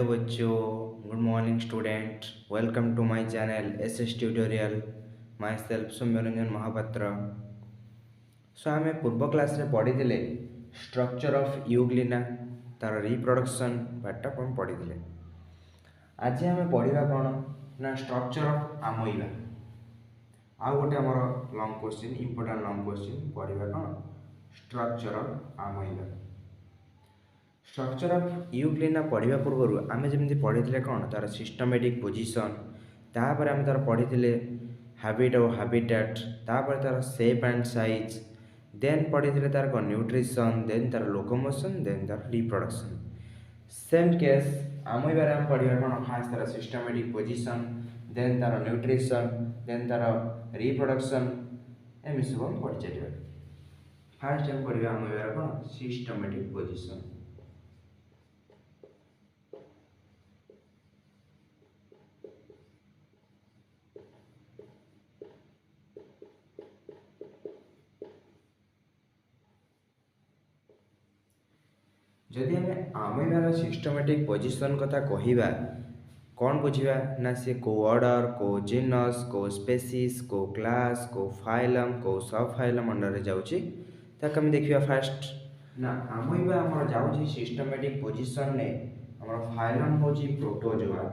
बच्चों, good morning student. Welcome to my channel SS tutorial. Myself Soumyaranjan Mahapatra. So आम पूर्व class रे पढ़ी स्ट्रक्चर ऑफ यूग्लिना तार रिप्रोडक्शन पार्ट हम पढ़ी। आज आम पढ़ा कौन ना स्ट्रक्चर ऑफ आमोइबा। आउ गोटे आमर long question, important long question पढ़ा कौन structure of amoeba. Structure of euglena पढ़ा पूर्व आम जमी पढ़ी कौन तार सिस्टमेटिक पोजिशन, तापर आम तार पढ़ी हैबिट और हैबिटेट, तापर तार शेप एंड साइज, देन पढ़ी तार कौन न्यूट्रिशन, देन तार लोकोमोशन, देन तार रिप्रोडक्शन। सेम केस आमोइबार आम पढ़ा कौन फास्ट तार सिस्टमेटिक पोजिशन, देन तार न्यूट्रिशन, देन तार रिप्रोडक्शन, एम सब हम पढ़ी चलिए। फास्ट आम पढ़ा आमोइबार कौन सिस्टमेटिक पोजिशन। जदि आम आमोइबार सिस्टमेटिक पोजिशन कथा कहवा कौन बुझा ना सी को ऑर्डर, को जीनस, को स्पेसीज, को क्लास, को फाइलम, को सब फाइलम अंडर जाऊँगी ताकि आम देखा। फास्ट ना आमोइबा आमर जाऊँगी सिस्टमेटिक पोजिशन ने आमर फाइलम हूँ प्रोटोजोआ।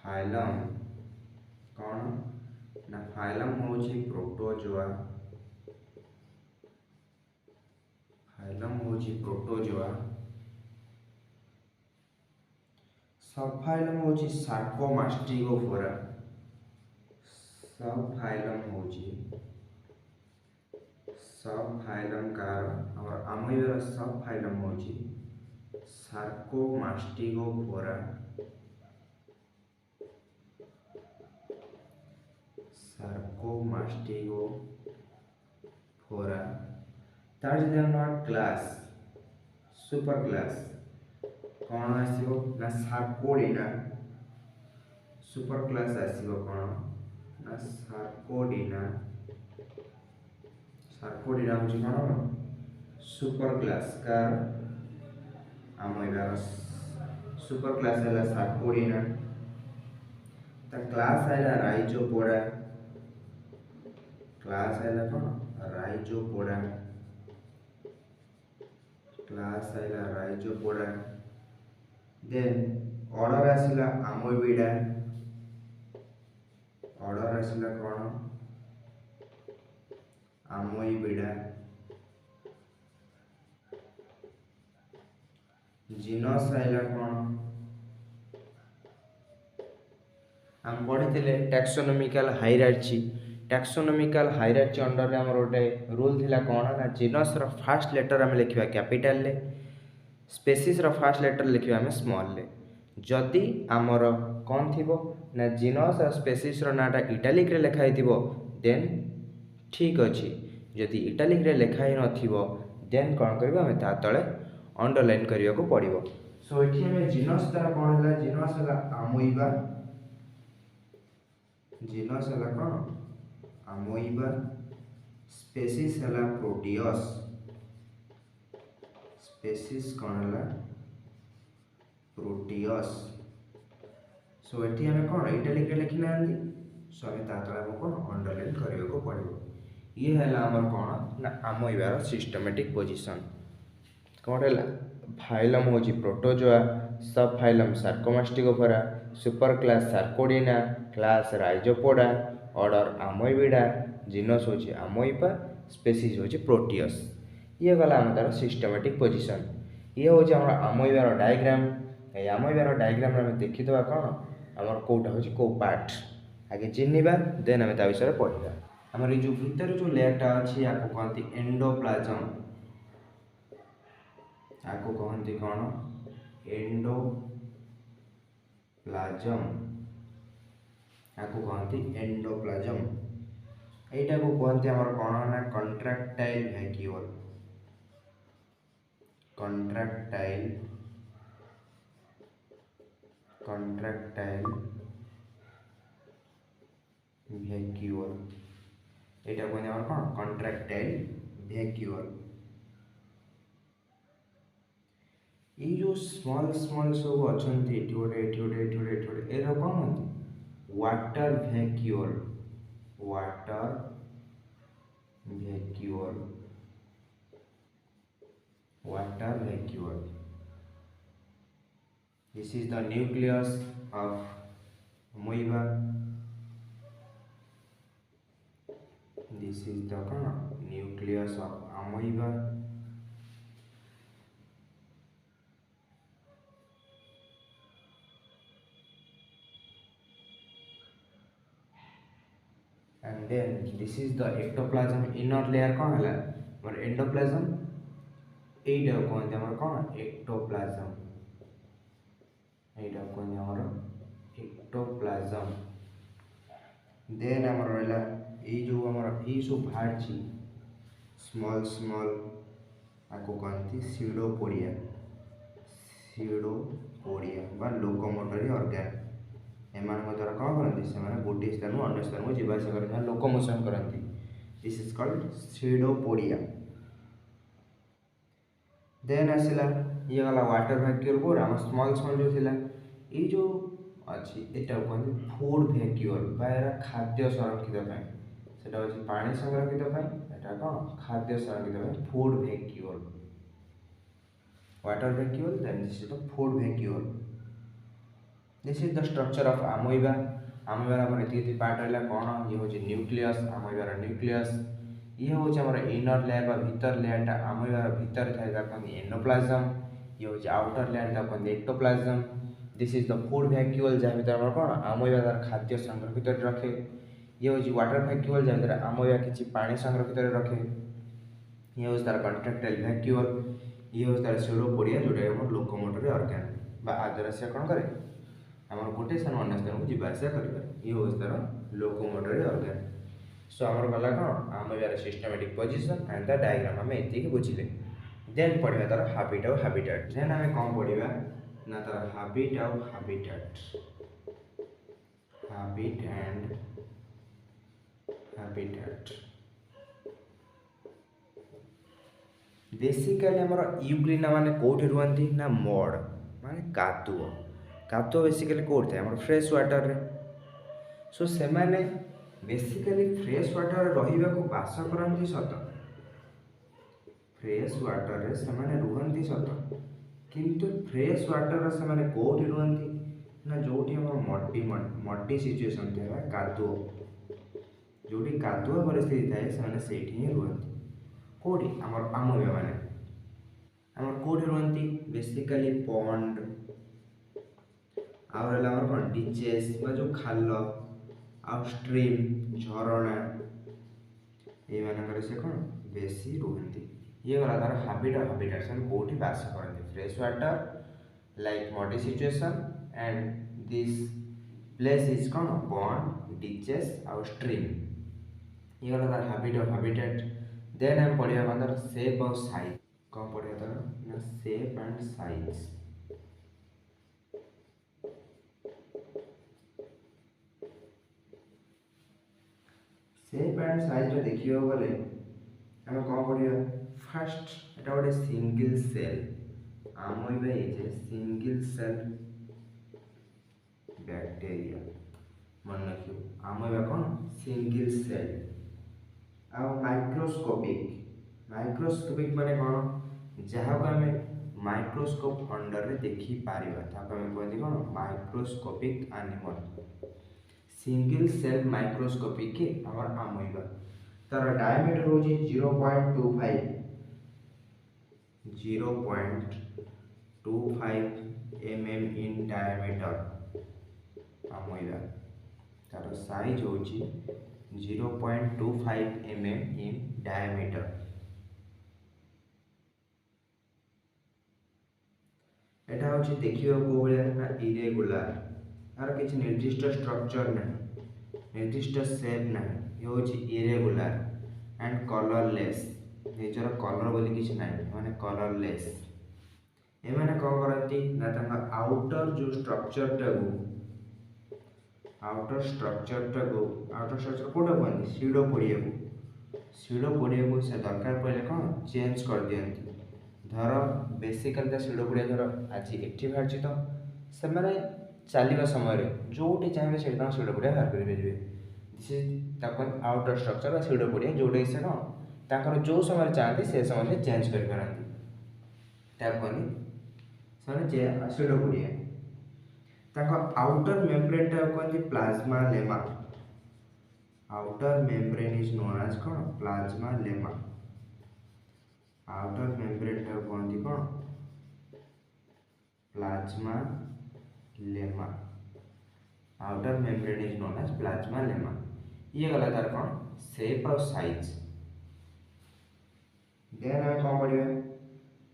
फाइलम कौन ना फाइलम हूँ प्रोटोजोआ। फाइलम हूँ प्रोटोजोआ। सब फाइलम हूँ सार्कोमास्टिगोफोरा। सब फाइलम हूँ सब फाइलम कार और आमोइबार सब फाइलम हूँ सार्कोमास्टिगोफोरा। सार्कोमास्टिगोफोरा तार जदि हम क्लास सुपर क्लास कौन आसो ना सार्कोडिना। सुपर क्लास आसो कौन ना सार्कोडिना। सार्कोडिना हूँ कौन सुपर क्लास कार आमोइबार सुपर क्लास है सार्कोडिना। क्लास है राइजोपोडा। क्लास है कौन राइजोपोडा। क्लास है राइजोपोडा। देन ऑर्डर आसला आमोइबिडा। ऑर्डर आसला कौन आमोइबिडा। जीनस आइला कौन आम पढ़ी टैक्सोनोमिकल हायरार्ची। टैक्सोनोमिकल हायरार्ची अंडर आमर गोटे रूल थिला कौन ना जीनस रो फर्स्ट लेटर आम लिखा कैपिटाल ले, स्पेसीस रो फर्स्ट लेटर लिखा आम स्मॉल ले। जदि आमर कौन थी ना जीनस और स्पेसीस रो नाटा इटालिक रे लिखाई थी देन ठीक अच्छी। जदि इटालिक रे लिखाई नथिबो देन कौन करबा हमें ता तळे अंडरलाइन करिया को पड़िबो। सो एठी हमें जीनस तार कौन होला जीनस होला आमोइबा। जीनस है कौन आमोइबा। स्पेसीस है प्रोटियस। स्पेसीस कौन है प्रोटियस। सो एटी हमें कौन इटालिक लिखी ना सो हमें तातला कौन अंडरलाइन करने को पड़ो। ये है आमर कौन ना आमोइबार सिस्टमेटिक पोजिशन। कौन है फाइलम हूँ Protozoa, sub phylum Sarcomastigophora, super class Sarcodina, class Rhizopoda, order Amoebida, genus हूँ आमोइबा, स्पेसीज हूँ प्रोटियस। ये गला आम तार सिस्टमेटिक पोजिशन। ये हूँ आम आमोइबार डायग्राम। आमोइबार डायग्राम आम देखीदा कौन आमर कौटा हूँ कौ पार्ट आगे चिन्हवा देन आम विषय पढ़ा। आमर जो भितर जो लेयरटा अच्छी आपको कहती एंडोप्लाज्म। आपको कहती कौन एंडोप्लाज्म। आपको कहती एंडोप्लाज्म। एटा को कहती आमर कौन ना कंट्राक्टाइल वैक्यूल। कंट्राक्टाइल कंट्राक्टाइल वैक्यूल। एटा कहते आमर कौन कंट्राक्टाइल वैक्यूल। ଏଇ ଯେଉଁ ସ୍ମଲ୍ ସ୍ମଲ୍ ସବୁ ଅଛନ୍ତି ଏଠି ଗୋଟେ ଏଠି ଗୋଟେ ଏଠି ଗୋଟେ ଏଠି ଗୋଟେ ଏରା କ'ଣ ହୁଅନ୍ତି water ଭ୍ୟାକ୍ୟୁଅଲ୍ vacuole water vacuole. This is the nucleus of amoeba. This is the nucleus of amoeba. And then this is the ectoplasm inner layer कौन है हमारे endoplasm एटा कौन है हमारा कौन ectoplasm एटा कौन है हमारा ectoplasm then हमारा रहला ये जो हमारा ये सब भाग छी small small आपको कहती pseudopodia बा locomotory organ एमान द्वारा कौन करती से गोटे स्थान अन्य स्थान को जीवास करते लोकोमोशन करती this is called pseudopodia. Then आसला ये गला वाटर वैक्यूल को राम स्मॉल स्मॉल जो थिला ये जो अच्छी एटा कहते फूड वैक्यूल बायरा खाद्य संरक्षित ପାଇଁ सेटा होची पानी संरक्षित ପାଇଁ एटा कोन खाद्य संरक्षित ପାଇଁ food vacuole water vacuole then this is the food vacuole. This is the structure of amoeba. amoeba हमर एति पार्ट रहला कोन ये होची न्यूक्लियस amoeba रा न्यूक्लियस ये होची हमर इनर लेयर बा भीतर लेयर ता amoeba रा भीतर थाय ता कोन एंडोप्लाज्म ये होची आउटर लेयर ता कोन ectoplasm. This is the food vacuole जा भीतर हमर कोन amoeba तार खाद्य संरक्षित रखे. ये होची वाटर वैक्यूल जा भीतर amoeba किछि पानी संरक्षित रखे. ये होची तार कॉन्ट्रैक्टाइल वैक्यूल ये होची तार pseudopodia जोटा हमर लोकोमोटरी ऑर्गन बा आदर से कोन करे आमर गोटे स्थान अन्य स्थान को जीवासा कर ये होस तार लोकोमोटरी ऑर्गन. सो आमर गला कौन amoeba systematic position and the diagram आम एति बुझिले. देन पढ़िबा तार हैबिट और हैबिटेट. देन आम कौन पढ़िबा ना तार हैबिट और habitat habit and habitat. Basically हमर यूग्लिना माने कोठी रुहंती ना मड माने कादुओ बेसिकली कोड थे हमर फ्रेश वाटर रे. सो से माने बेसिकली फ्रेश वाटर रहिबा को बास करंती सत फ्रेश वाटर रे से माने रुहंती सत किंतु फ्रेश वाटर रे से माने कोठी रुहंती ना जोठी हमर मड्डी सिचुएशन थे कादुओ जोठी कादुओ परिस्थिति थाए से माने सेठी ही रुहंती कोठी हमर amoeba माने हमर कोठी रुहंती बेसिकली पॉन्ड आउ रहला हमर कोन डिचेस बा जो खाल आ स्ट्रीम झरणा ए मानकर से कोन बेसी रुहंती. ये गला तार हैबिट और हैबिटेशन कोठी बास करंती fresh water like muddy situation and this place is कोन पॉन्ड डिचेस आ स्ट्रीम. ये गला तार हैबिट और हैबिटेट. देन हम पढ़िया अंदर शेप और साइज कौन पढ़िया तार ना shape and size. Shape and size रे देखियो बोले हम कौन पढ़िया फर्स्ट एटा गोटे single cell amoeba is a single cell bacteria मन रखियो amoeba कौन सिंगल सेल आ माइक्रोस्कोपिक माने कौन जहाँ को हमें माइक्रोस्कोप अंडर रे देखि पारिबा ताको हमें कहती कौन microscopic animal single cell microscopic के हमर amoeba तार डायमीटर होची 0.25 mm in diameter amoeba तार साइज होची 0.25 mm in diameter. एटा होची देखियो को बले ना इरेगुलर आर किछ निर्दिष्ट स्ट्रक्चर ना निर्दिष्ट शेप ना ये होची irregular and colourless nature colour बोली किछ नाही माने कलरलेस. ए माने को करती ना तंगा आउटर जो स्ट्रक्चर कोटा बंदी सीडोपोडिया को से दरकार पड़े कौन चेंज कर दियंती ଧର ବେସିକାଲି ସିଡ଼ୋପୋଡ଼ିଆ ଧର ଆଜି ଏଠି ବାହାରିଛି ତ ସେମାନେ ଚାଲିବା ସମୟରେ ଯେଉଁଠି ଚାହିଁବେ ସେଇଠି ତାଙ୍କ ସିଡ଼ୋପୋଡ଼ିଆ ବାହାର କରିପାରିବେ। ସେ ତାକୁ ଆଉଟର ଷ୍ଟ୍ରକ୍ଚର ବା ସିଡ଼ୋପୋଡ଼ିଆ ଯେଉଁଟାକି ସେ କ'ଣ ତାଙ୍କର ଯେଉଁ ସମୟରେ ଚାହାନ୍ତି ସେ ସମୟରେ ଚେଞ୍ଜ କରିପାରନ୍ତି ତାକୁ ସେମାନେ ସିଡ଼ୋପୋଡ଼ିଆ। ତାଙ୍କ ଆଉଟର ମେମ୍ବ୍ରେନଟାକୁ କୁହନ୍ତି plasmalemma. Outer membrane is known as କ'ଣ plasmalemma. Outer membrane type कौन थी कौन plasmalemma. Outer membrane is known as plasmalemma. ये गला तार कौन शेप और साइज। देन हमें कौन पढ़िबा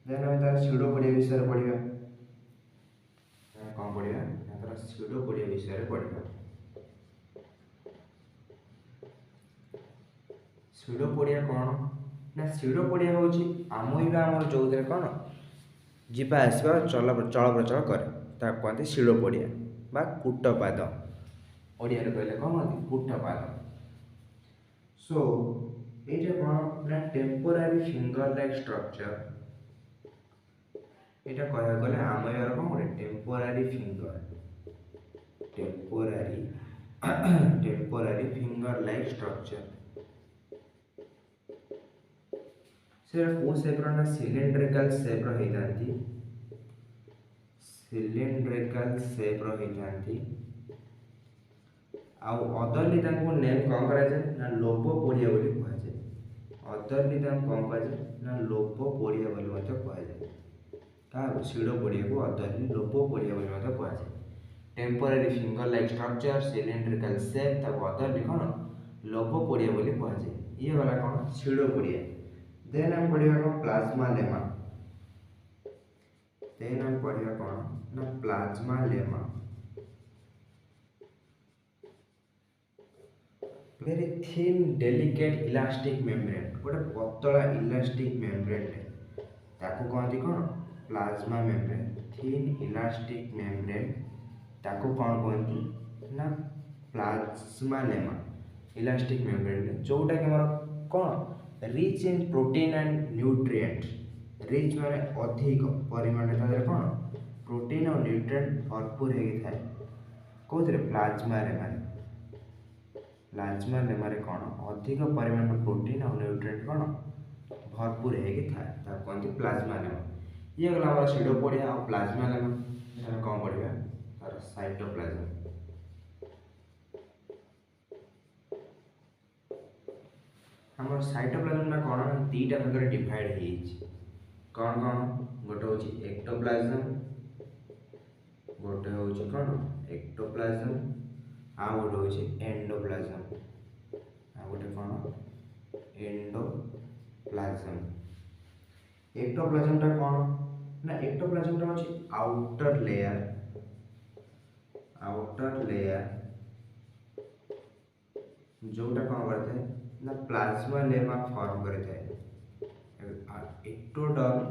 देन हमें तार सिडोपोडिया विषय रे पढ़िबा। कौन पढ़िबा तार सिडोपोडिया विषय रे पढ़िबा। सिडोपोडिया कौन ना सिडोपोडिया होची आमोइबा हमर जोउदरे कोन जीवा आसबा चल प्रचल करे ता कहते सिडोपोडिया बा कूटपाद। ओडिया रे कहले कोन कहते कूटपाद। सो एटा कोन ना टेम्पोरारी फिंगर लाइक स्ट्रक्चर। एटा कहया गले आमोइबार कोन गोटे temporary finger temporary finger like structure. से को शेप रो ना सिलिंड्रिकल शेप रो हेतांती। सिलिंड्रिकल शेप रो हेतांती आ अदरली तांको नेम कोन करा जाय ना लोपोपोडिया बोली कहै जाय। अदरली तांको कोन कहै जाय ना लोपोपोडिया बोली मते कहै जाय। का सिडोपोडिया को अदरली लोपोपोडिया बोली मते कहै जाय। Temporary finger like structure cylindrical shape ताको अदरली कोन लोपोपोडिया बोली कहै जाय। ये वाला कोन सिडोपोडिया। देन हम पढ़िबा कोन प्लाज्मा लेमा। देन हम पढ़िबा कोन ना plasmalemma. Very thin delicate elastic membrane गोटे पतला इलास्टिक मेम्ब्रेन ताको कहती कोन plasma membrane. Thin elastic membrane ताको कोन कहती ना प्लाज्मा लेमा। इलास्टिक मेम्ब्रेन जोटा कि हमर कोन rich in protein and nutrient. Rich माने अधिक परिमाण रे कोन प्रोटीन और न्यूट्रिएंट भरपूर हेगी थाए कोथरे प्लाज्मा लेमा। प्लाज्मा लेमा रे कोन अधिक परिमाण प्रोटीन और न्यूट्रिएंट कोन भरपूर हेगी थाए ता कोनती प्लाज्मा लेमा। ये गला हमर सिडोपोडिया और प्लाज्मा लेमा। हम कोन पढ़िबा तार साइटोप्लाज्म। हमर साइटोप्लाज्म ना कोन तीटा भाग रे डिवाइड हेछि। कोन गोटे होछि एक्टोप्लाज्म गोटे होछि कोन एक्टोप्लाज्म आ गोटे होछि एंडोप्लाज्म आ गोटे कोन एंडोप्लाज्म। एक्टोप्लाज्म टा कोन ना एक्टोप्लाज्म टा होछि आउटर लेयर जोटा कोन करथे ना प्लाज्मा लेमा फॉर्म करथे।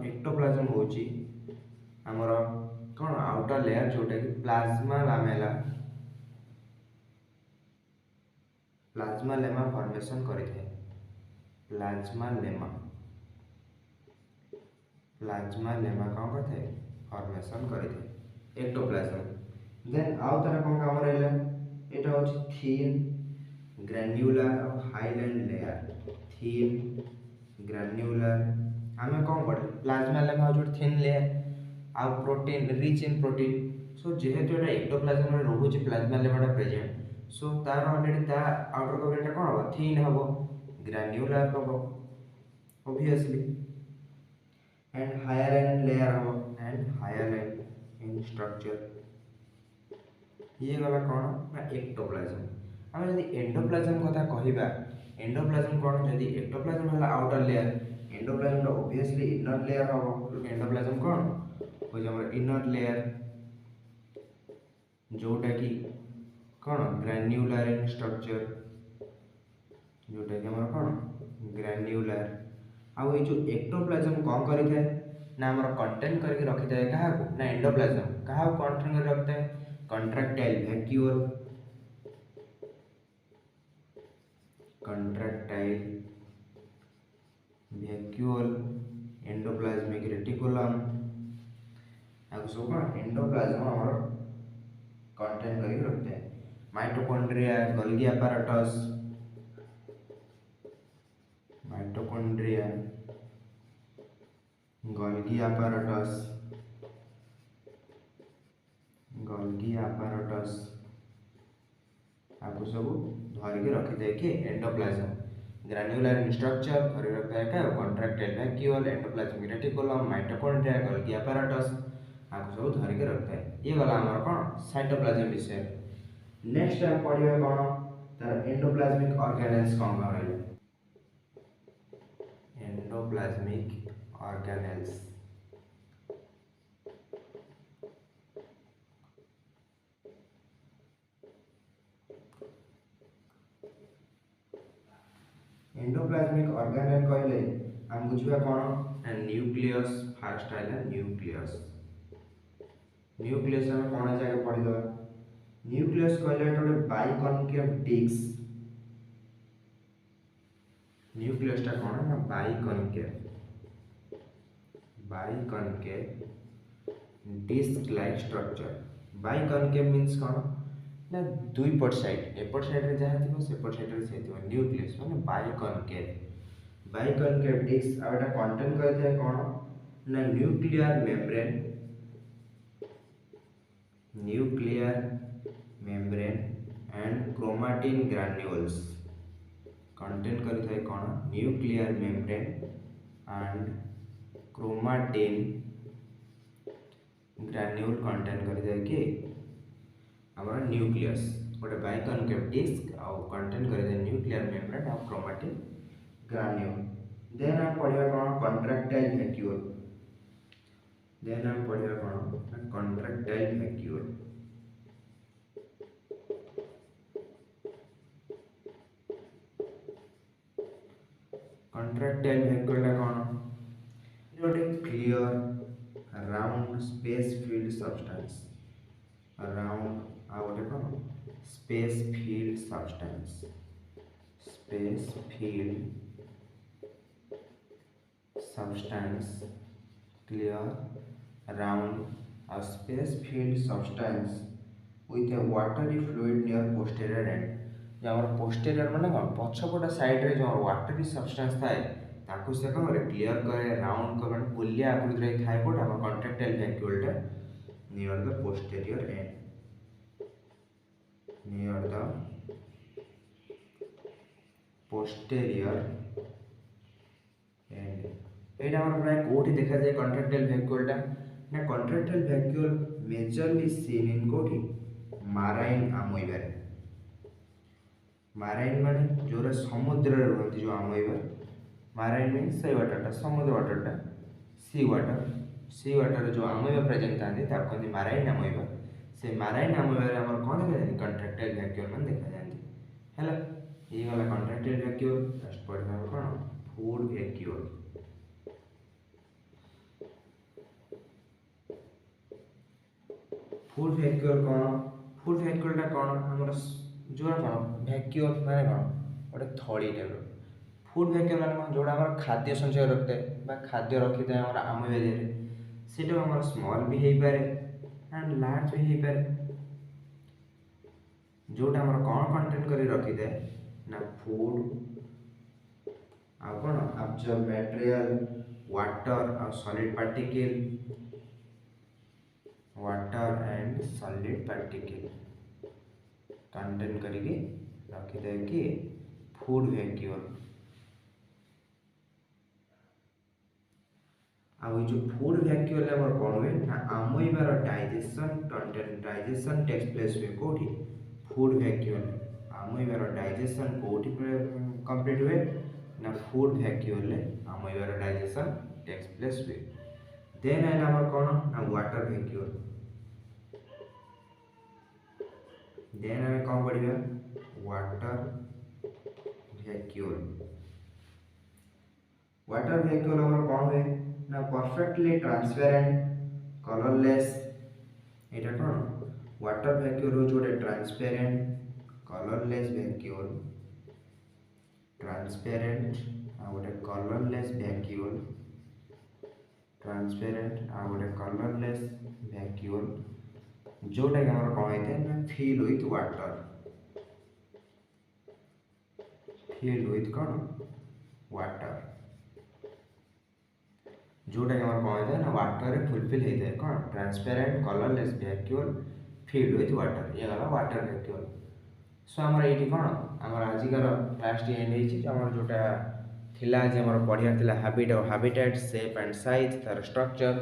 एक्टोप्लाज्म होची हमर कोन आउटर लेयर जोटा कि प्लाज्मा लेमा फॉर्मेशन करिथे। प्लाज्मा लेमा कोन करथे फॉर्मेशन करिथे एक्टोप्लाज्म। देन आउ तारा कोन काम रहला एटा होची थिन ग्रैन्युलर और हाईलैंड लेयर। थिन ग्रैन्युलर हमें कौन पढ़े प्लाज्मा लेमा जो थिन लेयर आ protein rich in protein. So जेहेतु एटा एक्टोप्लाज्म रे रहूची प्लाज्मा लेमाटा प्रेजेंट सो तार ऑलरेडी ता आउटर कवरेज कोन हो थिन हबो ग्रैन्युलर हबो ऑब्वियसली एंड हाईलैंड लेयर हबो एंड हाईलैंड इन स्ट्रक्चर। ये गला कोन ना एक्टोप्लाज्म। हम यदि एंडोप्लाज्म कथा कहिबा एंडोप्लाज्म कोन यदि एक्टोप्लाज्म हला outer layer endoplasm obviously inner layer हबो। एंडोप्लाज्म कोन हो जे हमर इनर लेयर जोटा कि कोन ग्रैन्युलर इन स्ट्रक्चर जोटा कि हमर कोन ग्रैन्युलर। आ ए जो एक्टोप्लाज्म कोन करि थाए ना हमर कंटेन करके रखि थाए कहा को ना एंडोप्लाज्म कहा कंटेन कर रखता है कंट्रैक्टाइल वैक्यूल एंडोप्लाज्मिक रेटिकुलम आगु सब कौन एंडोप्लाज्म हमर कंटेन करके रखते हैं। Mitochondria Golgi apparatus mitochondria Golgi apparatus आपको सब धरिक रखी दे कि एंडोप्लाज्म ग्रान्युलर इन स्ट्रक्चर धरि रखता है क्या contractile vacuole endoplasmic reticulum mitochondria Golgi apparatus आपको सब धरिक रखता है। ये गला हमर कोन साइटोप्लाज्म विषय। नेक्स्ट टाइम पढ़िबा कोन तार एंडोप्लाज्मिक ऑर्गेनेल्स कोन रहले एंडोप्लाज्मिक ऑर्गेनेल्स एंडोप्लाज्मिक ऑर्गेनेल कहले हम बुझिबा कोन न्यूक्लियस फास्ट आइला न्यूक्लियस हम कोन जगह पढ़ी दबा न्यूक्लियस कहले एटा बाइकॉन्केव डिस्क न्यूक्लियस टा कोन ना बाइकॉन्केव डिस्क लाइक स्ट्रक्चर बाइकॉन्केव मींस कोन ना दुई पट साइड एपट साइड रे जहा थिबो सेपट साइड रे से थिबो न्यूक्लियस माने बाइकॉन्केव डिस्क आ एटा कंटेन करथे कोन ना nuclear membrane and chromatin granules contain करथे कोन nuclear membrane and chromatin granule contain करथे कि हमारा न्यूक्लियस गोटे बाइकॉन्केव डिस्क आ कंटेन करथे न्यूक्लियर मेम्ब्रेन और क्रोमाटिन ग्रैन्युल। देन हम पढ़िबा कोन कॉन्ट्रैक्टाइल वैक्यूल कॉन्ट्रैक्टाइल वैक्यूल ला कोन गोटे clear round space filled substance round आ गोटे कोन space filled substance clear round a space filled substance with a watery fluid near posterior end जो हमर पोस्टेरियर माने कोन पछपटा साइड रे जो वाटरी सब्सटेंस थाए ताकू से कोन क्लियर करे राउंड करे गोलिया आकृति रे थाए कोट हमर कॉन्ट्रैक्टाइल वैक्यूल टा नियर द पोस्टेरियर एंड एटा हमर प्राय कोठी देखा जाय कॉन्ट्रैक्टाइल वैक्यूल टा ना contractile vacuole majorly seen in कोठी माराइन अमोइबर माराइन माने जोरा समुद्र रे रहती जो अमोइबर माराइन मींस सी वाटर समुद्र वाटर सी वाटर जो अमोइबर प्रेजेंट थांती ताको कहते माराइन अमोइबर से माराइन अमोइबर हमर कोन देखा जाय कॉन्ट्रैक्टाइल वैक्यूल मन देखा जाती हैला ये वाला कॉन्ट्रैक्टाइल वैक्यूल नेक्स्ट पढ़बा कोन फूड वैक्यूल फूड वैक्यूल टा कोन हमर जोरा कोन वैक्यूल माने कोन ओटे थड़ी टाइप फूड वैक्यूल माने जोड़ा हमर खाद्य संचय रखते बा खाद्य रखिते हमर अमोइबर रे सेटा हमर स्मॉल भी हेई पारे एंड लार्ज भी हेई पारे जोटा हमर कोन कंटेंट करी रखिते ना फूड आ कोन अब्जॉर्ब मटेरियल वाटर और सॉलिड पार्टिकल कंटेन करके रखी दे कि फूड वैक्यूल आ जो फूड वैक्यूल हमर कोन हुए ना अमोइबर डाइजेशन टेक्स प्लेस हुए कोठी फूड वैक्यूल अमोइबर डाइजेशन कोठी कंप्लीट हुए ना फूड वैक्यूल ले अमोइबर डाइजेशन टेक्स प्लेस हुए। देन आइला हमर कोन ना वाटर वैक्यूल देन हमें कौन पढ़िबा वाटर वैक्यूल हमर कौन हुए ना परफेक्टली ट्रांसपेरेंट कलरलेस एटा कोन वाटर वैक्यूल हो जोटे ट्रांसपेरेंट कलरलेस वैक्यूल ट्रांसपेरेंट आ गोटे कलरलेस वैक्यूल ट्रांसपेरेंट आ गोटे कलरलेस वैक्यूल जोटा कि आम कौन होता है ना fill with water fill with कौन वाटर जोटा कि आम कौन होता है ना वाटर फुलफिल होता है कौन transparent colourless vacuole fill with water ये गला वाटर वैक्यूल सो आमर ये कौन आमर आजिकार क्लास एंड होमर जोटा थिला आज आमर पढ़ियार थिला हैबिट और हैबिटेट शेप एंड साइज तार स्ट्रक्चर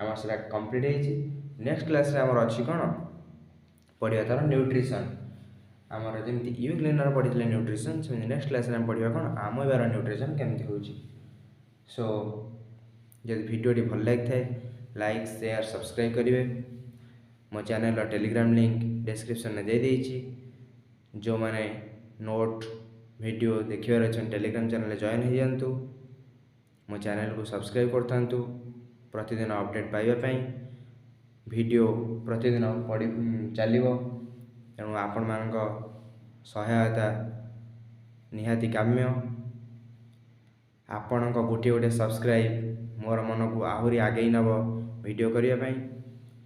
आमर सेटा कंप्लीट होइछि नेक्स्ट क्लास रे आमर अछि कौन पढ़िया तार न्यूट्रिशन आमर जमी यू क्लीनर पढ़ी न्यूट्रिशन से नेक्स्ट क्लास रे पढ़िया कौन आमोबार न्यूट्रिशन केमती होछि सो जब भिडियोटी भल लगी थाए लाइक शेयर सब्सक्राइब करेंगे मो चैनल टेलीग्राम लिंक डिस्क्रिप्शन में दे देइछि जो माने नोट वीडियो देखिबार अच्छे टेलीग्राम चैनल जॉइन हो जातु मो चैनल को सब्सक्राइब करथांतु प्रतिदिन अपडेट पाइबा वीडियो प्रतिदिन पढ़ी चलो तेणु आपण मान सहायता निहाती काम्य आपण गोटे गोटे सब्सक्राइब मोर मन को आहरी आगे नब वीडियो करने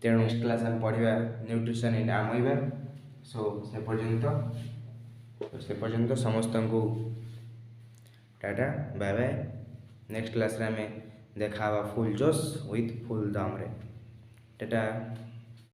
तेणु नेक्स्ट क्लास आम पढ़ा न्यूट्रिशन इन आमोइबार सो से पर्यंत समस्त को tata bye bye next class रे आम देखा फुल जोश विथ फुल दम रे टाटा।